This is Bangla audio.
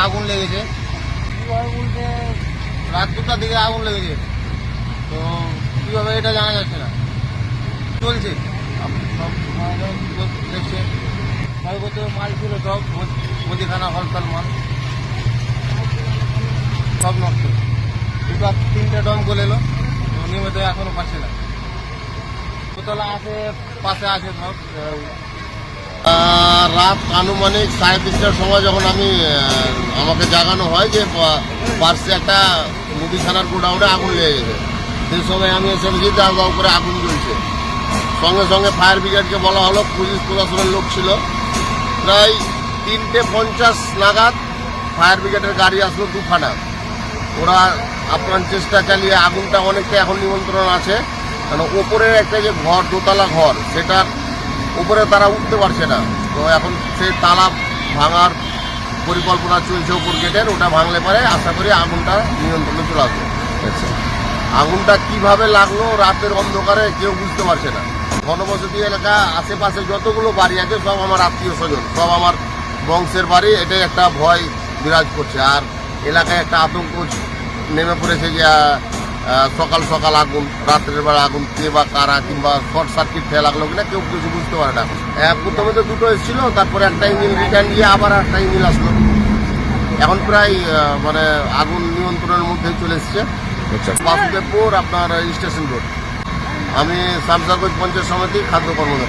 আগুন লেগেছে। কীভাবে বলতে রাত 2টার দিকে আগুন লেগেছে, তো কীভাবে এটা জানা যাচ্ছে না। চলছে সব দেখছে হয়তো মাল ছিল, সব মুদিখানা হলতাল মাল সব নষ্ট। 2-3টে দমকল এলো, নিয়মিত এখনো পাচ্ছে না। দোতলা আছে, পাশে আছে সব। রাত আনুমানিক 3:30টার সময় যখন আমাকে জাগানো হয় যে পার্শ্বে একটা মুদিখানার গোডাউনে আগুন লেগে গেছে, সেই সময় আমি এসে বুঝি দাও দাও করে আগুন জ্বলছে। সঙ্গে সঙ্গে ফায়ার ব্রিগেডকে বলা হলো, পুলিশ প্রশাসনের লোক ছিল। প্রায় 3:50 নাগাদ ফায়ার ব্রিগেডের গাড়ি আসলো 2খানা। ওরা আপ্রাণ চেষ্টা চালিয়ে আগুনটা অনেকটা এখন নিয়ন্ত্রণ আছে, কারণ ওপরের একটা যে ঘর, দোতলা ঘর, সেটার উপরে তারা উঠতে পারছে না। তো এখন সেই তালা ভাঙার পরিকল্পনা চলছে উপর গেটের, ওটা ভাঙলে পরে আশা করি আগুনটা নিয়ন্ত্রণে চলে আসবে। আচ্ছা, আগুনটা কিভাবে লাগলো রাতের অন্ধকারে কেউ বুঝতে পারছে না। ঘনবসতি এলাকা, আশেপাশে যতগুলো বাড়ি আছে সব আমার আত্মীয় স্বজন, সব আমার বংশের বাড়ি। এটাই একটা ভয় বিরাজ করছে, আর এলাকায় একটা আতঙ্ক নেমে পড়েছে যে সকাল সকাল আগুন, রাত্রের বেলা আগুন, কে বা কারা কিংবা শর্ট সার্কিট খেয়ে লাগলো কিনা কেউ কিছু বুঝতে পারে না। প্রথমে তো 2টো এসেছিল, তারপরে একটা ইঞ্জিন রিটার্ন দিয়ে আবার একটা ইঞ্জিন আসলো। এখন প্রায় আগুন নিয়ন্ত্রণের মধ্যেই চলে এসছে। বাসুদেবপুর আপনার স্টেশন রোড। আমি শামসারগঞ্জ পঞ্চায়েত সমিতি খাদ্য কর্মকর্তা।